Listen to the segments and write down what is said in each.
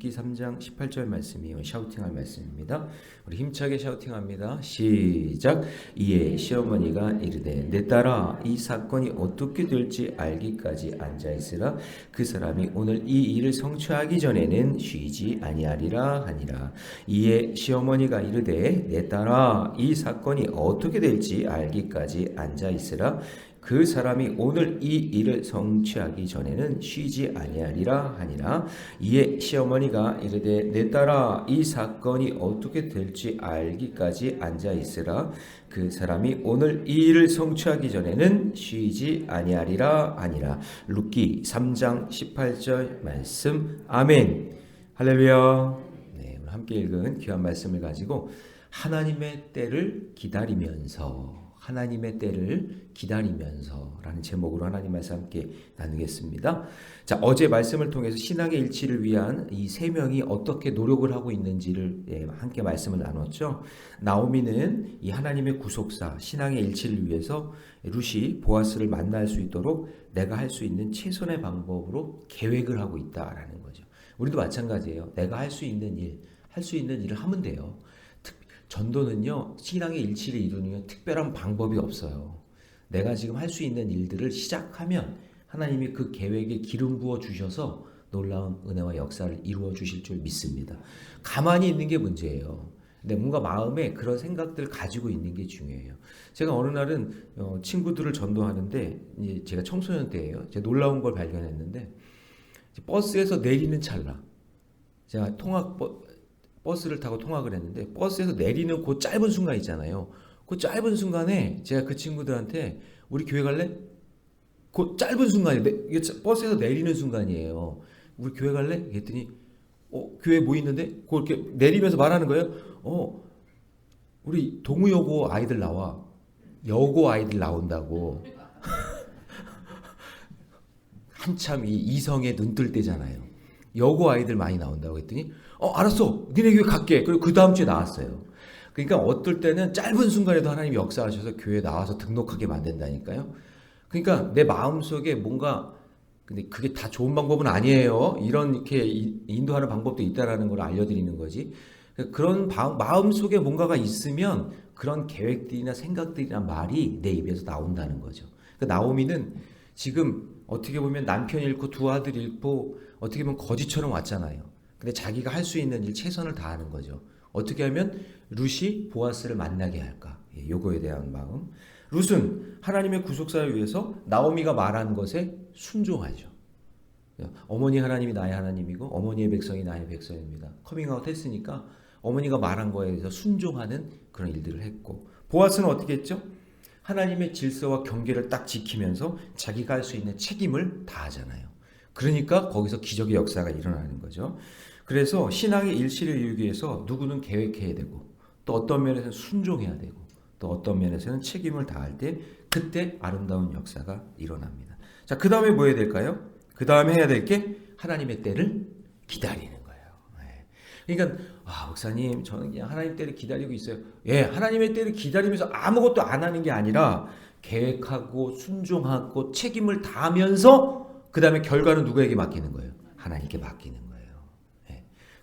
룻기 3장 18절 말씀이요. 샤우팅할 말씀입니다. 우리 힘차게 샤우팅합니다. 시작. 이에 시어머니가 이르되 내 딸아 이 사건이 어떻게 될지 알기까지 앉아있으라. 그 사람이 오늘 이 일을 성취하기 전에는 쉬지 아니하리라 하니라. 이에 시어머니가 이르되 내 딸아 이 사건이 어떻게 될지 알기까지 앉아있으라. 그 사람이 오늘 이 일을 성취하기 전에는 쉬지 아니하리라 하니라. 이에 시어머니가 이르되 내 딸아 이 사건이 어떻게 될지 알기까지 앉아 있으라. 그 사람이 오늘 이 일을 성취하기 전에는 쉬지 아니하리라 하니라. 룻기 3장 18절 말씀. 아멘. 할렐루야. 네, 오늘 함께 읽은 귀한 말씀을 가지고 하나님의 때를 기다리면서 하나님의 때를 기다리면서라는 제목으로 하나님 말씀 함께 나누겠습니다. 자, 어제 말씀을 통해서 신앙의 일치를 위한 이 세 명이 어떻게 노력을 하고 있는지를 함께 말씀을 나눴죠. 나오미는 이 하나님의 구속사, 신앙의 일치를 위해서 룻이 보아스를 만날 수 있도록 내가 할 수 있는 최선의 방법으로 계획을 하고 있다라는 거죠. 우리도 마찬가지예요. 내가 할 수 있는 일을 하면 돼요. 전도는요, 신앙의 일치를 이루는 특별한 방법이 없어요. 내가 지금 할 수 있는 일들을 시작하면 하나님이 그 계획에 기름 부어 주셔서 놀라운 은혜와 역사를 이루어 주실 줄 믿습니다. 가만히 있는 게 문제예요. 근데 뭔가 마음에 그런 생각들을 가지고 있는 게 중요해요. 제가 어느 날은 친구들을 전도하는데 이제 제가 청소년 때예요. 제가 놀라운 걸 발견했는데 버스에서 내리는 찰나 제가 버스를 타고 통학을 했는데 버스에서 내리는 그 짧은 순간 있잖아요. 그 짧은 순간에 제가 그 친구들한테 우리 교회 갈래? 그 짧은 순간에 버스에서 내리는 순간이에요. 우리 교회 갈래? 그랬더니 교회 뭐 있는데? 그렇게 내리면서 말하는 거예요. 우리 동우여고 아이들 나와. 여고 아이들 나온다고. 한참 이 이성에 눈 뜰 때잖아요. 여고 아이들 많이 나온다고 했더니 알았어. 니네 교회 갈게. 그리고 그 다음 주에 나왔어요. 그러니까 어떨 때는 짧은 순간에도 하나님이 역사하셔서 교회에 나와서 등록하게 만든다니까요. 그러니까 내 마음속에 뭔가 근데 그게 다 좋은 방법은 아니에요. 이렇게 인도하는 방법도 있다라는 걸 알려드리는 거지. 그런 마음속에 뭔가가 있으면 그런 계획들이나 생각들이나 말이 내 입에서 나온다는 거죠. 그러니까 나오미는 지금 어떻게 보면 남편 잃고 두 아들 잃고 어떻게 보면 거지처럼 왔잖아요. 근데 자기가 할 수 있는 일 최선을 다하는 거죠. 어떻게 하면 룻이 보아스를 만나게 할까? 요거에 대한 마음. 룻은 하나님의 구속사를 위해서 나오미가 말한 것에 순종하죠. 어머니 하나님이 나의 하나님이고 어머니의 백성이 나의 백성입니다. 커밍아웃 했으니까 어머니가 말한 거에 대해서 순종하는 그런 일들을 했고, 보아스는 어떻게 했죠? 하나님의 질서와 경계를 딱 지키면서 자기가 할 수 있는 책임을 다하잖아요. 그러니까 거기서 기적의 역사가 일어나는 거죠. 그래서 신앙의 일치를 이루기 위해서 누구는 계획해야 되고 또 어떤 면에서는 순종해야 되고 또 어떤 면에서는 책임을 다할 때 그때 아름다운 역사가 일어납니다. 자, 그 다음에 뭐 해야 될까요? 그 다음에 해야 될 게 하나님의 때를 기다리는 거예요. 그러니까 목사님 저는 그냥 하나님 때를 기다리고 있어요. 하나님의 때를 기다리면서 아무것도 안 하는 게 아니라 계획하고 순종하고 책임을 다하면서 그 다음에 결과는 누구에게 맡기는 거예요? 하나님께 맡기는 거예요.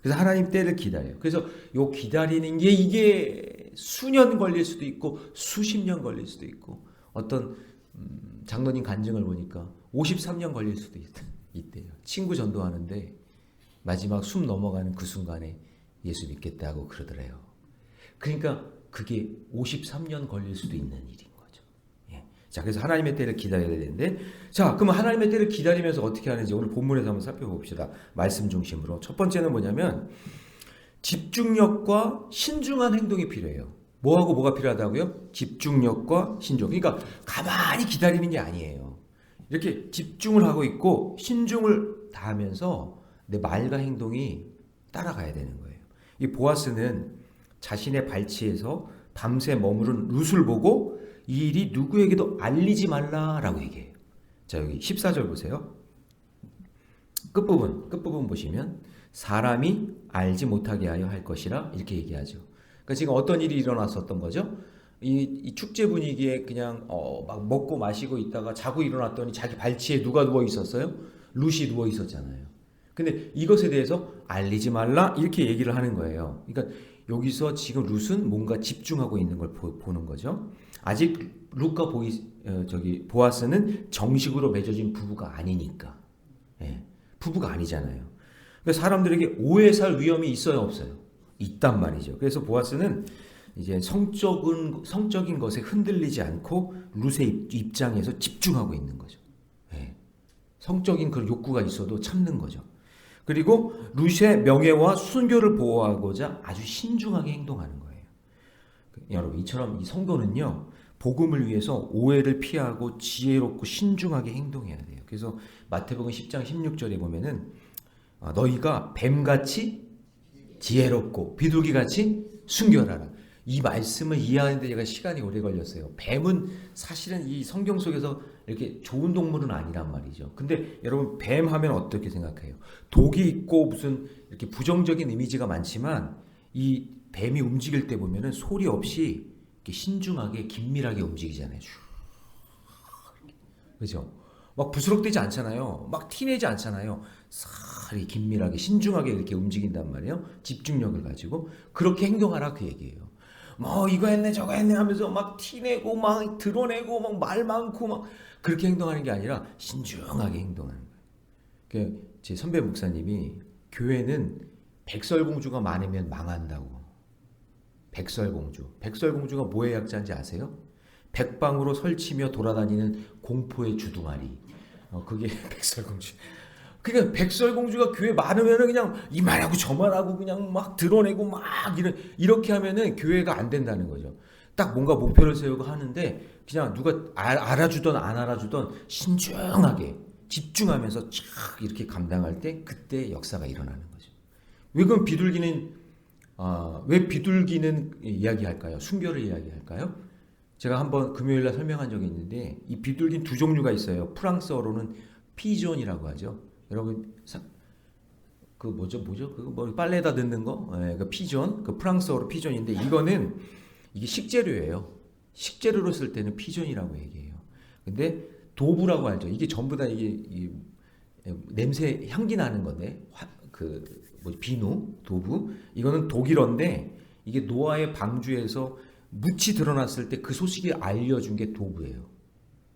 그래서 하나님 때를 기다려요. 그래서 요 기다리는 게 이게 수년 걸릴 수도 있고 수십 년 걸릴 수도 있고 어떤 장로님 간증을 보니까 53년 걸릴 수도 있대요. 친구 전도하는데 마지막 숨 넘어가는 그 순간에 예수 믿겠다고 그러더래요. 그러니까 그게 53년 걸릴 수도 있는 일인 거죠. 자, 그래서 하나님의 때를 기다려야 되는데, 자, 그럼 하나님의 때를 기다리면서 어떻게 하는지 오늘 본문에서 한번 살펴봅시다. 말씀 중심으로. 첫 번째는 뭐냐면 집중력과 신중한 행동이 필요해요. 뭐하고 뭐가 필요하다고요? 집중력과 신중. 그러니까 가만히 기다리는 게 아니에요. 이렇게 집중을 하고 있고 신중을 다하면서 내 말과 행동이 따라가야 되는 거예요. 이 보아스는 자신의 발치에서 밤새 머무른 룻을 보고 이 일이 누구에게도 알리지 말라라고 얘기해요. 자, 여기 14절 보세요. 끝부분 보시면 사람이 알지 못하게 하여 할 것이라 이렇게 얘기하죠. 그러니까 지금 어떤 일이 일어났었던 거죠? 이 축제 분위기에 그냥 막 먹고 마시고 있다가 자고 일어났더니 자기 발치에 누가 누워 있었어요? 룻이 누워 있었잖아요. 근데 이것에 대해서 알리지 말라 이렇게 얘기를 하는 거예요. 그러니까 여기서 지금 룻은 뭔가 집중하고 있는 걸 보는 거죠. 아직 룻과 보아스는 정식으로 맺어진 부부가 아니니까. 예, 부부가 아니잖아요. 그러니까 사람들에게 오해 살 위험이 있어요, 없어요? 있단 말이죠. 그래서 보아스는 이제 성적인 것에 흔들리지 않고 룻의 입장에서 집중하고 있는 거죠. 예, 성적인 그런 욕구가 있어도 참는 거죠. 그리고 룻의 명예와 순교를 보호하고자 아주 신중하게 행동하는 거예요. 여러분, 이처럼 이 성도는요, 복음을 위해서 오해를 피하고 지혜롭고 신중하게 행동해야 돼요. 그래서 마태복음 10장 16절에 보면은 너희가 뱀같이 지혜롭고 비둘기같이 순결하라. 이 말씀을 이해하는데 제가 시간이 오래 걸렸어요. 뱀은 사실은 이 성경 속에서 이렇게 좋은 동물은 아니란 말이죠. 근데 여러분, 뱀 하면 어떻게 생각해요? 독이 있고 무슨 이렇게 부정적인 이미지가 많지만 이 뱀이 움직일 때 보면은 소리 없이 이렇게 신중하게 긴밀하게 움직이잖아요. 그죠? 막 부스럭대지 않잖아요. 막 티내지 않잖아요. 살이 긴밀하게 신중하게 이렇게 움직인단 말이에요. 집중력을 가지고 그렇게 행동하라 그 얘기예요. 뭐 이거 했네 저거 했네 하면서 막 티내고 막 드러내고 막 말 많고 막 그렇게 행동하는 게 아니라 신중하게 행동하는 거예요. 제 선배 목사님이 교회는 백설공주가 많으면 망한다고. 백설공주가 뭐의 약자인지 아세요? 백방으로 설치며 돌아다니는 공포의 주둥아리. 그게 백설공주. 그러니까 백설공주가 교회 많으면은 그냥 이만하고 저만하고 그냥 막 드러내고 막 이렇게 하면은 교회가 안 된다는 거죠. 딱 뭔가 목표를 세우고 하는데 그냥 누가 알아주던 안 알아주던 신중하게 집중하면서 쫙 이렇게 감당할 때 그때 역사가 일어나는 거죠. 왜 그럼 왜 비둘기는 이야기할까요? 순교를 이야기할까요? 제가 한번 금요일날 설명한 적이 있는데 이 비둘기는 두 종류가 있어요. 프랑스어로는 피존이라고 하죠. 여러분 그 뭐죠? 그거 뭐 빨래에다 넣는 거? 네, 그 피존, 그 프랑스어로 피존인데 이게 식재료예요. 식재료로 쓸 때는 피존이라고 얘기해요. 근데 도부라고 하죠. 이게 전부 다 이게 냄새 향기 나는 건데 비누, 도부. 이거는 독일어인데 이게 노아의 방주에서 묻이 드러났을 때 그 소식이 알려준 게 도부예요.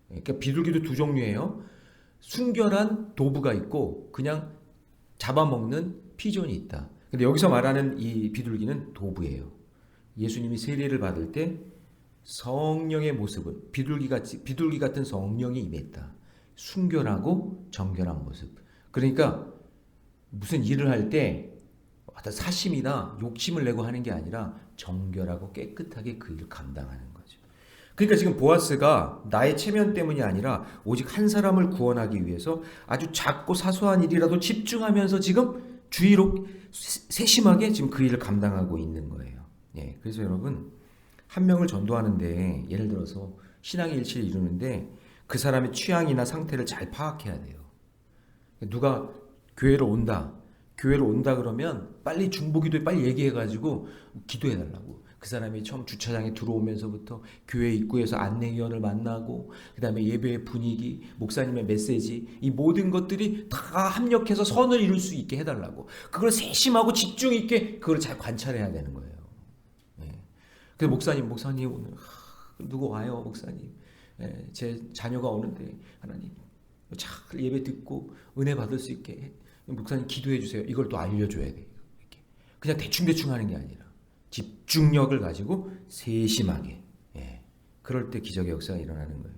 그러니까 비둘기도 두 종류예요. 순결한 도부가 있고 그냥 잡아먹는 피존이 있다. 근데 여기서 말하는 이 비둘기는 도부예요. 예수님이 세례를 받을 때 성령의 모습은 비둘기 같은 성령이 임했다. 순결하고 정결한 모습. 그러니까 무슨 일을 할 때 사심이나 욕심을 내고 하는 게 아니라 정결하고 깨끗하게 그 일을 감당하는 거죠. 그러니까 지금 보아스가 나의 체면 때문이 아니라 오직 한 사람을 구원하기 위해서 아주 작고 사소한 일이라도 집중하면서 지금 주의로 세심하게 지금 그 일을 감당하고 있는 거예요. 예, 그래서 여러분, 한 명을 전도하는데 예를 들어서 신앙의 일치를 이루는데 그 사람의 취향이나 상태를 잘 파악해야 돼요. 누가 교회로 온다 그러면 빨리 중보기도에 빨리 얘기해가지고 기도해달라고. 그 사람이 처음 주차장에 들어오면서부터 교회 입구에서 안내위원을 만나고 그 다음에 예배의 분위기, 목사님의 메시지, 이 모든 것들이 다 합력해서 선을 이룰 수 있게 해달라고. 그걸 세심하고 집중 있게 그걸 잘 관찰해야 되는 거예요. 예. 그래서 목사님 오늘 누구 와요 목사님. 예, 제 자녀가 오는데 하나님 잘 예배 듣고 은혜 받을 수 있게 목사님 기도해 주세요. 이걸 또 알려줘야 돼요. 이렇게. 그냥 대충 하는 게 아니라 집중력을 가지고 세심하게. 예. 그럴 때 기적의 역사가 일어나는 거예요.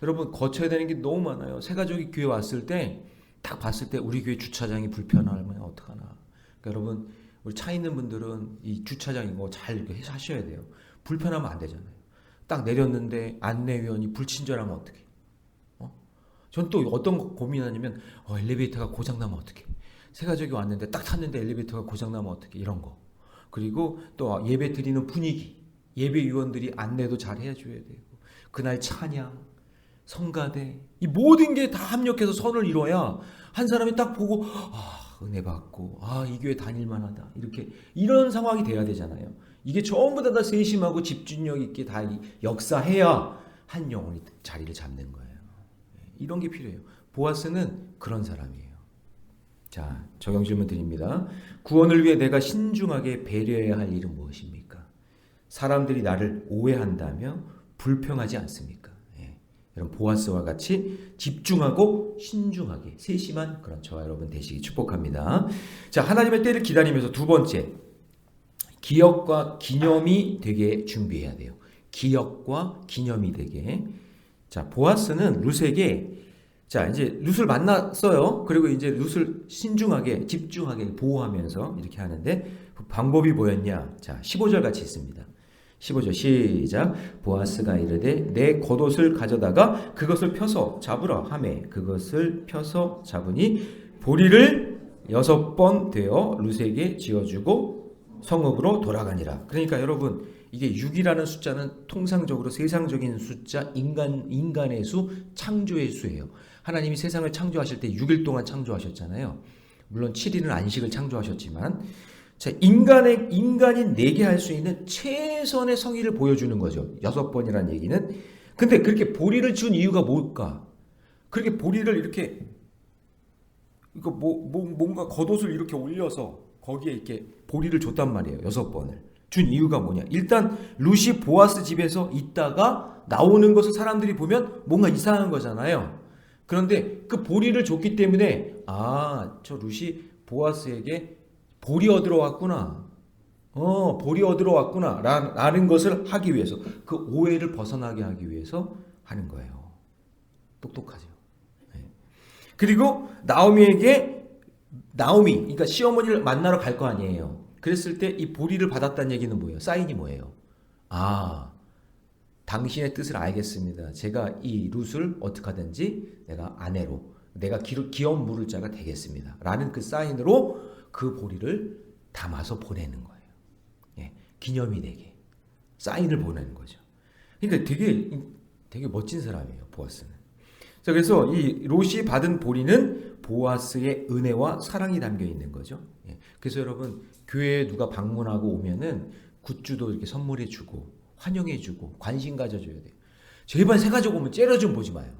여러분, 거쳐야 되는 게 너무 많아요. 새 가족이 교회 왔을 때 딱 봤을 때 우리 교회 주차장이 불편하면 어떡하나. 그러니까 여러분, 우리 차 있는 분들은 이 주차장 이거 잘 이렇게 하셔야 돼요. 불편하면 안 되잖아요. 딱 내렸는데 안내위원이 불친절하면 어떡해. 전 또 어떤 거 고민하냐면 엘리베이터가 고장나면 어떡해. 새 가족이 왔는데 딱 탔는데 엘리베이터가 고장나면 어떡해. 이런 거. 그리고 또 예배 드리는 분위기. 예배위원들이 안내도 잘 해줘야 되고 그날 찬양, 성가대 이 모든 게 다 합력해서 선을 이뤄야 한 사람이 딱 보고 은혜 받고 이 교회 다닐만하다. 이런 상황이 돼야 되잖아요. 이게 전부 다 세심하고 집중력 있게 다 역사해야 한 영혼이 자리를 잡는 거예요. 이런 게 필요해요. 보아스는 그런 사람이에요. 자, 적용 질문 드립니다. 구원을 위해 내가 신중하게 배려해야 할 일은 무엇입니까? 사람들이 나를 오해한다며 불평하지 않습니까? 예. 이런 보아스와 같이 집중하고 신중하게 세심한 그런 저와 여러분 되시기 축복합니다. 자, 하나님의 때를 기다리면서 두 번째, 기억과 기념이 되게 준비해야 돼요. 기억과 기념이 되게. 자, 보아스는 룻에게 자, 이제 룻을 만났어요. 그리고 이제 룻을 신중하게 집중하게 보호하면서 이렇게 하는데 그 방법이 뭐였냐? 자, 15절 같이 있습니다. 15절 시작. 보아스가 이르되 내 겉옷을 가져다가 그것을 펴서 잡으라 하매 그것을 펴서 잡으니 보리를 6번 되어 룻에게 지어주고 성읍으로 돌아가니라. 그러니까 여러분 이게 6이라는 숫자는 통상적으로 세상적인 숫자 인간의 수 창조의 수예요. 하나님이 세상을 창조하실 때 6일 동안 창조하셨잖아요. 물론 7일은 안식을 창조하셨지만 자, 인간이 내게 할 수 있는 최선의 성의를 보여주는 거죠. 6번이라는 얘기는. 근데 그렇게 보리를 준 이유가 뭘까? 그렇게 보리를 이렇게 이거 뭔가 겉옷을 이렇게 올려서 거기에 이렇게 보리를 줬단 말이에요. 6번을. 준 이유가 뭐냐? 일단 룻이 보아스 집에서 있다가 나오는 것을 사람들이 보면 뭔가 이상한 거잖아요. 그런데 그 보리를 줬기 때문에 저 룻이 보아스에게 보리 얻으러 왔구나. 보리 얻으러 왔구나. 라는 것을 하기 위해서 그 오해를 벗어나게 하기 위해서 하는 거예요. 똑똑하죠. 네. 그리고 나오미, 그러니까 시어머니를 만나러 갈 거 아니에요. 그랬을 때 이 보리를 받았다는 얘기는 뭐예요? 사인이 뭐예요? 당신의 뜻을 알겠습니다. 제가 이 룻을 어떻게 하든지 내가 아내로, 내가 기업 물을 자가 되겠습니다. 라는 그 사인으로 그 보리를 담아서 보내는 거예요. 예, 기념이 되게. 사인을 보내는 거죠. 그러니까 되게 멋진 사람이에요, 보아스는. 자, 그래서 이 롯이 받은 보리는 보아스의 은혜와 사랑이 담겨 있는 거죠. 예, 그래서 여러분, 교회에 누가 방문하고 오면은 굿즈도 이렇게 선물해주고, 환영해주고, 관심 가져줘야 돼요. 제발 새 가지고 오면 째려 좀 보지 마요.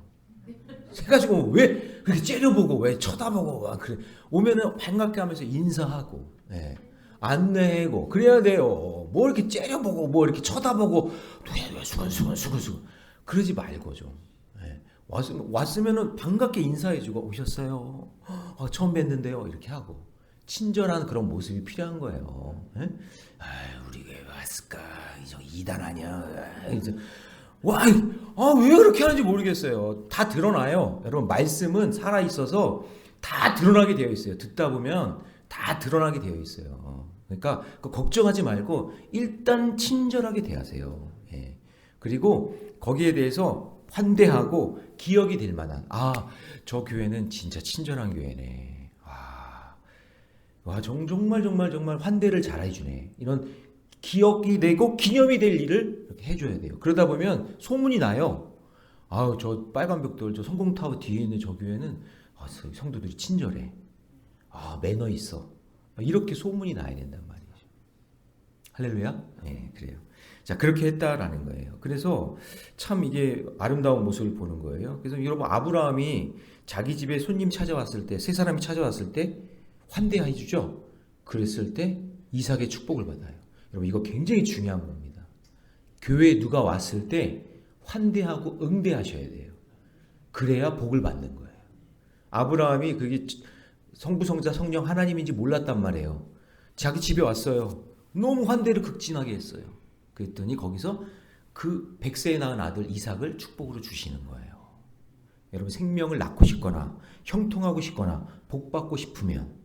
새 가지고 오면 왜 그렇게 째려보고, 왜 쳐다보고, 막 그래. 오면은 반갑게 하면서 인사하고, 예, 안내하고, 그래야 돼요. 뭐 이렇게 째려보고, 뭐 이렇게 쳐다보고, 왜 수근수근. 그러지 말고 좀. 예, 왔으면은 반갑게 인사해주고, 오셨어요? 처음 뵀는데요. 이렇게 하고. 친절한 그런 모습이 필요한 거예요. 예? 우리 왜 왔을까? 이단 아니야? 왜 그렇게 하는지 모르겠어요. 다 드러나요. 여러분, 말씀은 살아있어서 다 드러나게 되어 있어요. 듣다 보면 다 드러나게 되어 있어요. 그러니까 걱정하지 말고 일단 친절하게 대하세요. 예. 그리고 거기에 대해서 환대하고 기억이 될 만한, 저 교회는 진짜 친절한 교회네. 정말 환대를 잘 해주네. 이런 기억이 되고 기념이 될 일을 이렇게 해줘야 돼요. 그러다 보면 소문이 나요. 저 빨간 벽돌, 저 성공타워 뒤에 있는 저 교회는 성도들이 친절해. 매너 있어. 이렇게 소문이 나야 된단 말이죠. 할렐루야? 네, 그래요. 자, 그렇게 했다라는 거예요. 그래서 참 이게 아름다운 모습을 보는 거예요. 그래서 여러분, 아브라함이 자기 집에 손님 찾아왔을 때, 세 사람이 찾아왔을 때 환대해 주죠. 그랬을 때 이삭의 축복을 받아요. 여러분, 이거 굉장히 중요한 겁니다. 교회에 누가 왔을 때 환대하고 응대하셔야 돼요. 그래야 복을 받는 거예요. 아브라함이 그게 성부, 성자, 성령 하나님인지 몰랐단 말이에요. 자기 집에 왔어요. 너무 환대를 극진하게 했어요. 그랬더니 거기서 그 100세에 낳은 아들 이삭을 축복으로 주시는 거예요. 여러분, 생명을 낳고 싶거나 형통하고 싶거나 복 받고 싶으면,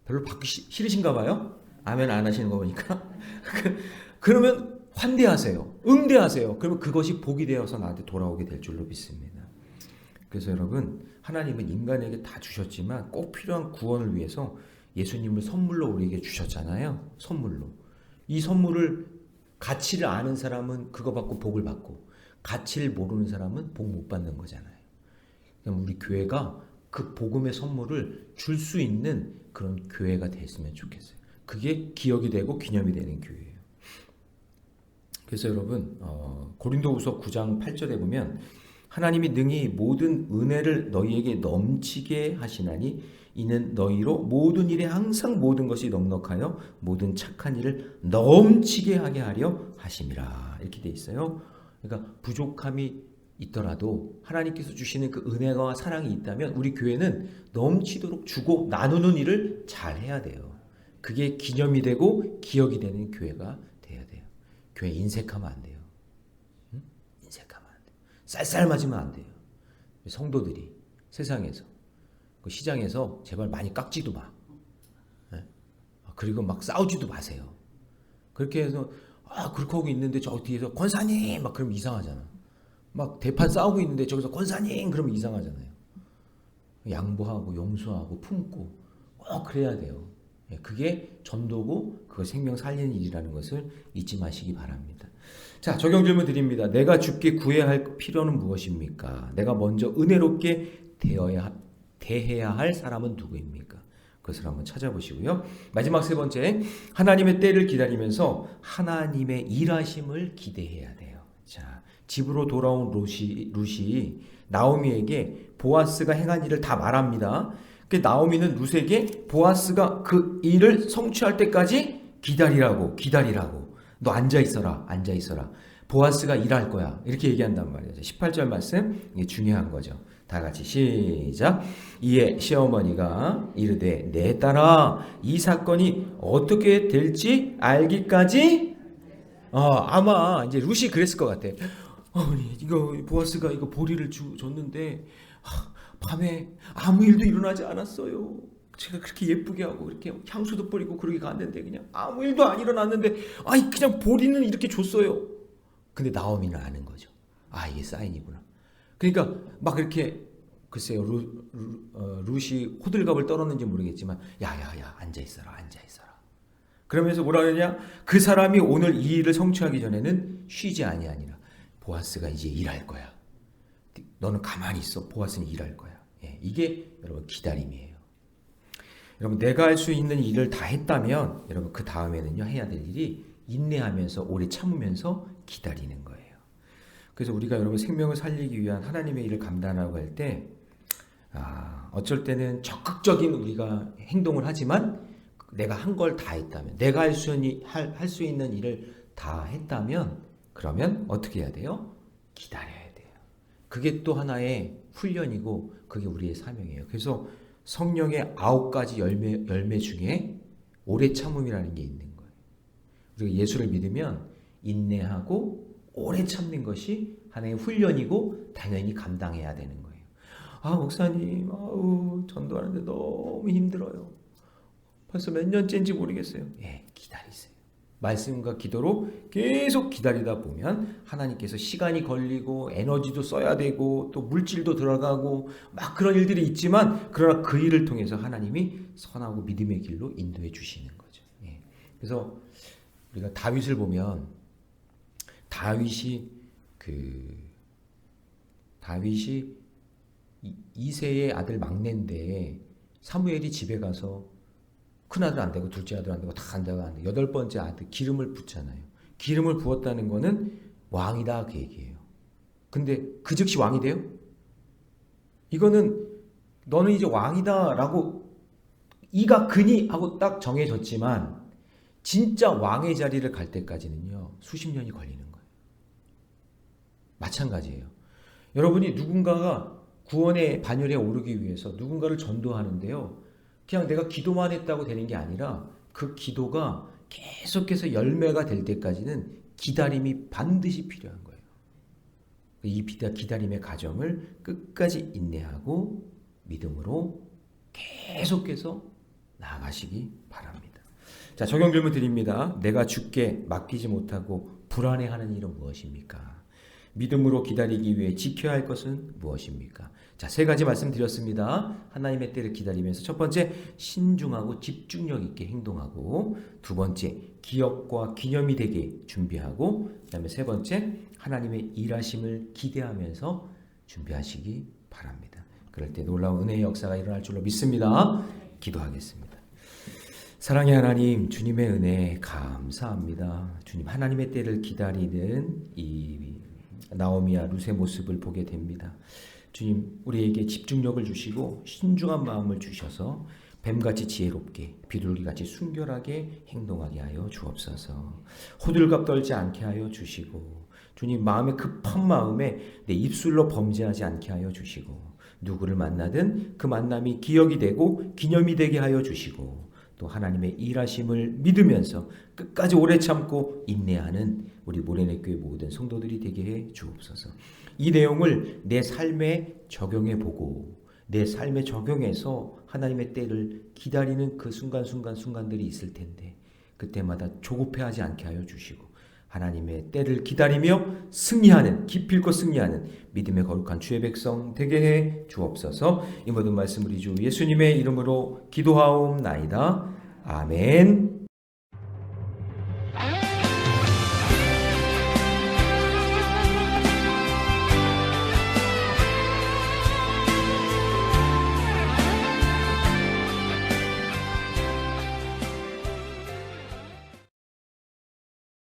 별로 받기 싫으신가 봐요? 아멘 안 하시는 거 보니까. 그러면 환대하세요. 응대하세요. 그러면 그것이 복이 되어서 나한테 돌아오게 될 줄로 믿습니다. 그래서 여러분, 하나님은 인간에게 다 주셨지만 꼭 필요한 구원을 위해서 예수님을 선물로 우리에게 주셨잖아요. 선물로. 이 선물을 가치를 아는 사람은 그거 받고 복을 받고, 가치를 모르는 사람은 복 못 받는 거잖아요. 그럼 우리 교회가 그 복음의 선물을 줄 수 있는 그런 교회가 됐으면 좋겠어요. 그게 기억이 되고 기념이 되는 교회예요. 그래서 여러분, 고린도후서 9장 8절에 보면 하나님이 능히 모든 은혜를 너희에게 넘치게 하시나니 이는 너희로 모든 일에 항상 모든 것이 넉넉하여 모든 착한 일을 넘치게 하게 하려 하심이라. 이렇게 돼 있어요. 그러니까 부족함이 있더라도 하나님께서 주시는 그 은혜와 사랑이 있다면 우리 교회는 넘치도록 주고 나누는 일을 잘 해야 돼요. 그게 기념이 되고 기억이 되는 교회가 돼야 돼요. 교회 인색하면 안 돼요. 응? 인색하면 안 돼요. 쌀쌀 맞으면 안 돼요. 성도들이 세상에서 그 시장에서 제발 많이 깎지도 마. 네? 그리고 막 싸우지도 마세요. 그렇게 해서 그렇게 하고 있는데 저 뒤에서 권사님 막 그러면 이상하잖아. 막 대판 싸우고 있는데 저기서 권사님 그러면 이상하잖아요. 양보하고 용서하고 품고 꼭 그래야 돼요. 그게 전도고 그거 생명 살리는 일이라는 것을 잊지 마시기 바랍니다. 자, 적용 질문 드립니다. 내가 주께 구해야 할 필요는 무엇입니까? 내가 먼저 은혜롭게 대해야 할 사람은 누구입니까? 그것을 한번 찾아보시고요. 마지막 세 번째, 하나님의 때를 기다리면서 하나님의 일하심을 기대해야 돼요. 자, 집으로 돌아온 룻이 나오미에게 보아스가 행한 일을 다 말합니다. 그 나오미는 룻에게 보아스가 그 일을 성취할 때까지 기다리라고. 너 앉아 있어라. 보아스가 일할 거야. 이렇게 얘기한단 말이에요. 18절 말씀, 이게 중요한 거죠. 다 같이 시작. 이에 시어머니가 이르되 내 딸아 이 사건이 어떻게 될지 알기까지 아마 이제 룻이 그랬을 것 같아. 어머니 이거 보아스가 이거 보리를 줬는데 밤에 아무 일도 일어나지 않았어요. 제가 그렇게 예쁘게 하고 이렇게 향수도 뿌리고 그러게 갔는데 그냥 아무 일도 안 일어났는데 그냥 보리는 이렇게 줬어요. 근데 나오미는 아는 거죠. 이게 사인이구나. 그러니까 막 이렇게 글쎄요 룻이 호들갑을 떨었는지 모르겠지만 야야야 앉아 있어라. 그러면서 뭐라 그러냐? 그 사람이 오늘 이 일을 성취하기 전에는 쉬지 아니하니라. 보아스가 이제 일할 거야. 너는 가만히 있어. 보아스는 일할 거야. 이게 여러분 기다림이에요. 여러분 내가 할 수 있는 일을 다 했다면 여러분 그 다음에는요 해야 될 일이 인내하면서 오래 참으면서 기다리는 거예요. 그래서 우리가 여러분 생명을 살리기 위한 하나님의 일을 감당하고 할 때 어쩔 때는 적극적인 우리가 행동을 하지만 내가 한 걸 다 했다면 내가 할 수 있는 일을 다 했다면 그러면 어떻게 해야 돼요? 기다려야 돼요. 그게 또 하나의 훈련이고 그게 우리의 사명이에요. 그래서 성령의 9가지 열매 중에 오래 참음이라는 게 있는 거예요. 우리가 예수를 믿으면 인내하고 오래 참는 것이 하나의 훈련이고 당연히 감당해야 되는 거예요. 목사님 전도하는데 너무 힘들어요. 벌써 몇 년째인지 모르겠어요. 기다리세요. 말씀과 기도로 계속 기다리다 보면 하나님께서 시간이 걸리고 에너지도 써야 되고 또 물질도 들어가고 막 그런 일들이 있지만 그러나 그 일을 통해서 하나님이 선하고 믿음의 길로 인도해 주시는 거죠. 그래서 우리가 다윗을 보면 다윗이 이새의 아들 막내인데 사무엘이 집에 가서 큰아들 안 되고 둘째 아들 안 되고 다 안 되고 8번째 아들 기름을 붓잖아요. 기름을 부었다는 거는 왕이다 그 얘기예요. 근데 그 즉시 왕이 돼요? 이거는 너는 이제 왕이다 라고 이가 그니 하고 딱 정해졌지만 진짜 왕의 자리를 갈 때까지는요 수십 년이 걸리는 거예요. 마찬가지예요. 여러분이 누군가가 구원의 반열에 오르기 위해서 누군가를 전도하는데요. 그냥 내가 기도만 했다고 되는 게 아니라 그 기도가 계속해서 열매가 될 때까지는 기다림이 반드시 필요한 거예요. 이 기다림의 과정을 끝까지 인내하고 믿음으로 계속해서 나아가시기 바랍니다. 자, 적용 질문 드립니다. 내가 주께 맡기지 못하고 불안해하는 일은 무엇입니까? 믿음으로 기다리기 위해 지켜야 할 것은 무엇입니까? 자, 3가지 말씀드렸습니다. 하나님의 때를 기다리면서 첫 번째, 신중하고 집중력 있게 행동하고, 두 번째, 기억과 기념이 되게 준비하고, 그 다음에 세 번째, 하나님의 일하심을 기대하면서 준비하시기 바랍니다. 그럴 때 놀라운 은혜의 역사가 일어날 줄로 믿습니다. 기도하겠습니다. 사랑의 하나님, 주님의 은혜 감사합니다. 주님, 하나님의 때를 기다리는 이 나오미와 룻의 모습을 보게 됩니다. 주님, 우리에게 집중력을 주시고 신중한 마음을 주셔서 뱀같이 지혜롭게 비둘기같이 순결하게 행동하게 하여 주옵소서. 호들갑 떨지 않게 하여 주시고 주님, 마음에 급한 마음에 내 입술로 범죄하지 않게 하여 주시고 누구를 만나든 그 만남이 기억이 되고 기념이 되게 하여 주시고 또 하나님의 일하심을 믿으면서 끝까지 오래 참고 인내하는 우리 모래내교회 모든 성도들이 되게 해 주옵소서. 이 내용을 내 삶에 적용해 보고 내 삶에 적용해서 하나님의 때를 기다리는 그 순간들이 있을 텐데 그때마다 조급해하지 않게 하여 주시고 하나님의 때를 기다리며 승리하는, 기필코 승리하는 믿음의 거룩한 주의 백성 되게 해 주옵소서. 이 모든 말씀 우리 주 예수님의 이름으로 기도하옵나이다. 아멘.